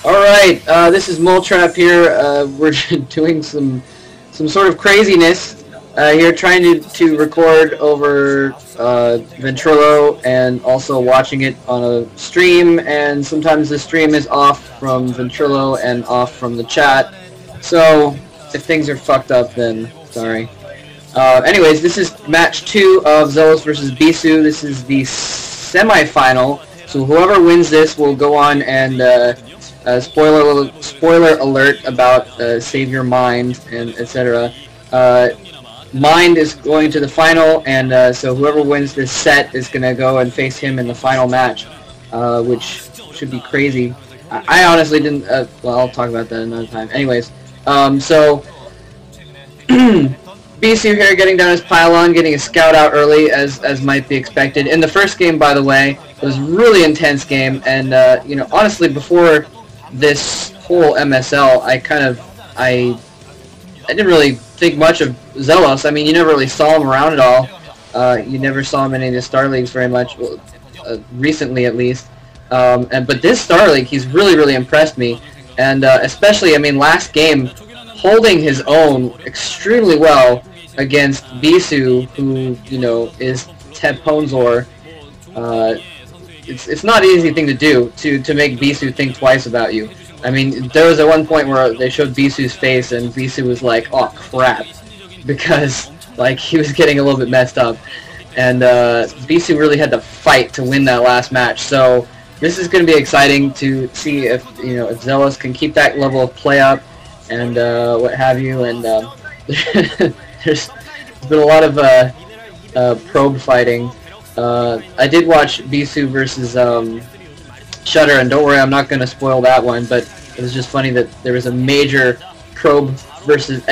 Alright, this is Moletrap here. We're doing some sort of craziness here, trying to record over Ventrilo and also watching it on a stream, and sometimes the stream is off from Ventrilo and off from the chat, so if things are fucked up, then sorry. Anyways, this is match 2 of Xellos versus Bisu. This is the semifinal, so whoever wins this will go on and spoiler alert about Save Your Mind and etc. Mind is going to the final, and so whoever wins this set is going to go and face him in the final match, which should be crazy. I honestly didn't, well, I'll talk about that another time. Anyways, so Bisu here getting down his pylon, getting a scout out early, as might be expected. In the first game, by the way, it was a really intense game, and you know, honestly, before this whole MSL, I didn't really think much of Xellos. I mean, you never really saw him around at all. You never saw him in any of the Star Leagues very much, well, recently at least. But this Star League, he's really impressed me, and especially, I mean, last game, holding his own extremely well against Bisu, who, you know, is pt1. It's not an easy thing to do, to make Bisu think twice about you. I mean, there was at one point where they showed Bisu's face, and Bisu was like, oh crap, because, like, he was getting a little bit messed up. And Bisu really had to fight to win that last match, so this is going to be exciting to see if, you know, if Xellos can keep that level of play up, and what have you, and there's been a lot of probe fighting. I did watch Bisu versus Shutter, and don't worry, I'm not going to spoil that one, but it was just funny that there was a major probe versus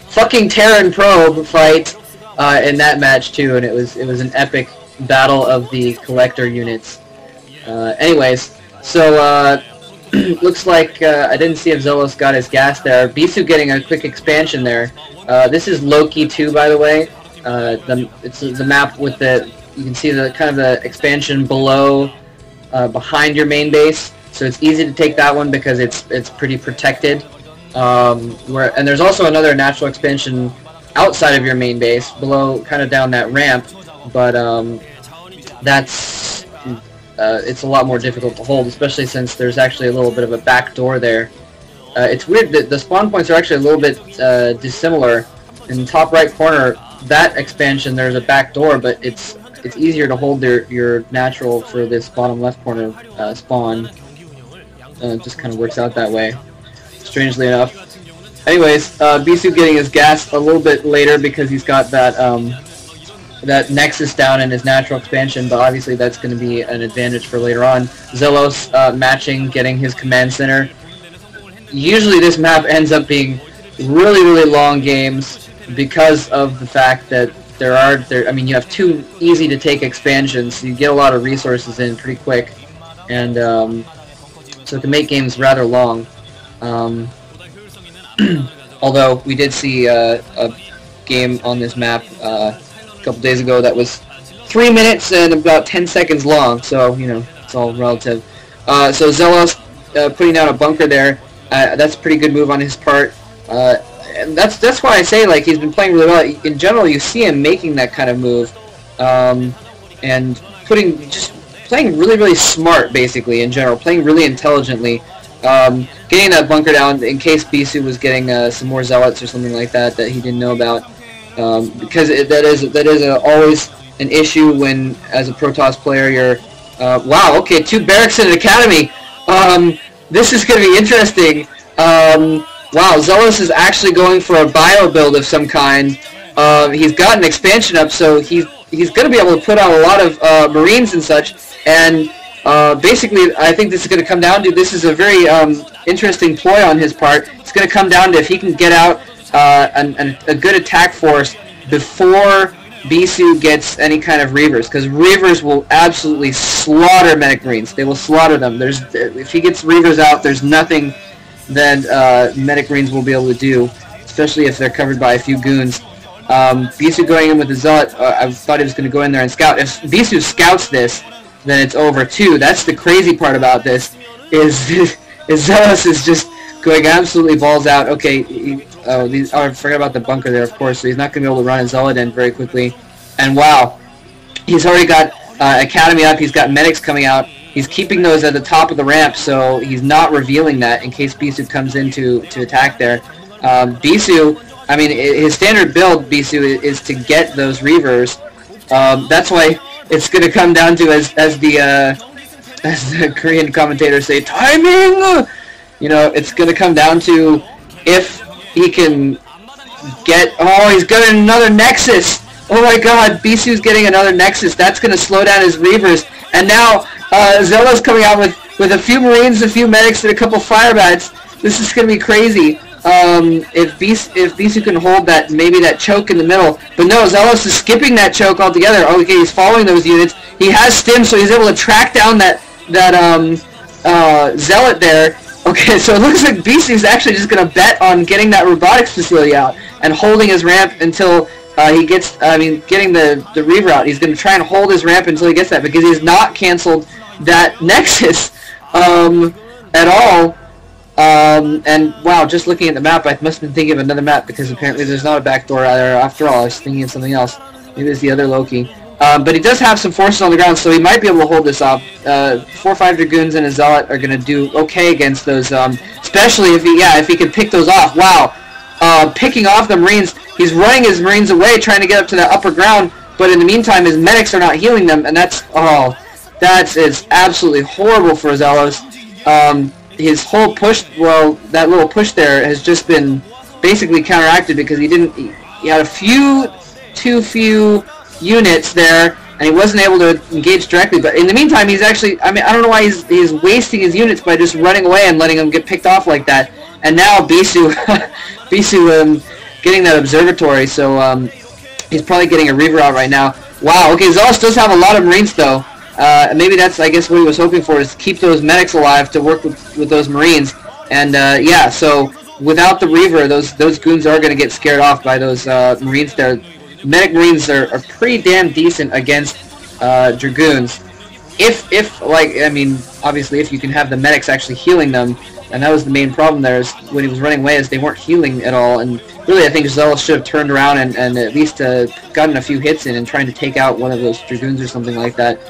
fucking Terran probe fight in that match too, and it was an epic battle of the collector units. Anyways, so looks like I didn't see if Xellos got his gas there. Bisu getting a quick expansion there. This is Loki II, by the way. It's the map with the, you can see the kind of the expansion below, behind your main base. So it's easy to take that one because it's pretty protected. And there's also another natural expansion outside of your main base, below, kind of down that ramp. But that's it's a lot more difficult to hold, especially since there's actually a little bit of a back door there. It's weird that the spawn points are actually a little bit dissimilar. In the top right corner, that expansion, there's a back door, but it's easier to hold your natural for this bottom left corner spawn. It just kind of works out that way, strangely enough. Anyways, Bisu getting his gas a little bit later because he's got that that Nexus down in his natural expansion, but obviously that's going to be an advantage for later on. Xellos matching, getting his command center. Usually this map ends up being really long games because of the fact that I mean, you have 2 easy to take expansions, so you get a lot of resources in pretty quick, and so it can make games rather long. Although we did see a game on this map a couple days ago that was 3 minutes and about 10 seconds long, so, you know, it's all relative. So Xellos putting down a bunker there, that's a pretty good move on his part. And that's why I say, like, he's been playing really well. In general, you see him making that kind of move, and just playing really smart, basically, in general, playing really intelligently, getting that bunker down in case Bisu was getting some more zealots or something like that he didn't know about, because that is always an issue when, as a Protoss player, you're wow, okay, 2 barracks in an academy. This is going to be interesting. Wow, Xellos is actually going for a bio build of some kind. He's got an expansion up, so he's going to be able to put out a lot of Marines and such. And basically, I think this is going to come down to, this is a very interesting ploy on his part. It's going to come down to if he can get out a good attack force before Bisu gets any kind of Reavers, because Reavers will absolutely slaughter Medic Marines. They will slaughter them. If he gets Reavers out, there's nothing that Medic Marines will be able to do, especially if they're covered by a few goons. Bisu going in with the Zealot, I thought he was going to go in there and scout. If Bisu scouts this, then it's over too. That's the crazy part about this, is Xellos is just going absolutely balls out. Okay, I forgot about the bunker there, of course, so he's not going to be able to run a Zealot in very quickly. And wow, he's already got Academy up, he's got medics coming out. He's keeping those at the top of the ramp, so he's not revealing that in case Bisu comes in to attack there. Bisu, I mean, his standard build, Bisu, is to get those Reavers. That's why it's going to come down to, as the Korean commentators say, timing! You know, it's going to come down to if he can get... Oh, he's got another Nexus! Oh my god, Bisu's getting another Nexus. That's going to slow down his Reavers. And now, Xellos coming out with a few Marines, a few medics, and a couple Fire Bats. This is going to be crazy. If Bisu can hold that, maybe that choke in the middle. But no, Xellos is skipping that choke altogether. Okay, he's following those units. He has stim, so he's able to track down that Zealot there. Okay, so it looks like Bisu's actually just going to bet on getting that robotics facility out and holding his ramp until he gets, getting the Reaver out. He's going to try and hold his ramp until he gets that, because he's not canceled that Nexus at all. And wow, just looking at the map, I must have been thinking of another map, because apparently there's not a backdoor there after all. I was thinking of something else. Maybe it's the other Loki. But he does have some forces on the ground, so he might be able to hold this off. 4 or 5 Dragoons and a Zealot are going to do okay against those, especially if he can pick those off. Wow. Picking off the Marines, he's running his Marines away, trying to get up to that upper ground, but in the meantime, his medics are not healing them, and that's is absolutely horrible for Xellos. His whole push, well, that little push there has just been basically counteracted, because he had too few units there, and he wasn't able to engage directly. But in the meantime, he's actually, I don't know why he's wasting his units by just running away and letting them get picked off like that. And now Bisu, getting that observatory, so he's probably getting a Reaver out right now. Wow, okay, Xellos does have a lot of Marines though. Maybe that's, I guess, what he was hoping for, is keep those medics alive to work with those Marines. And yeah, so without the Reaver, those goons are going to get scared off by those Marines there. Medic Marines are pretty damn decent against Dragoons. Obviously, if you can have the medics actually healing them, and that was the main problem there, is when he was running away, is they weren't healing at all. And really, I think Xellos should have turned around and at least gotten a few hits in and trying to take out one of those Dragoons or something like that.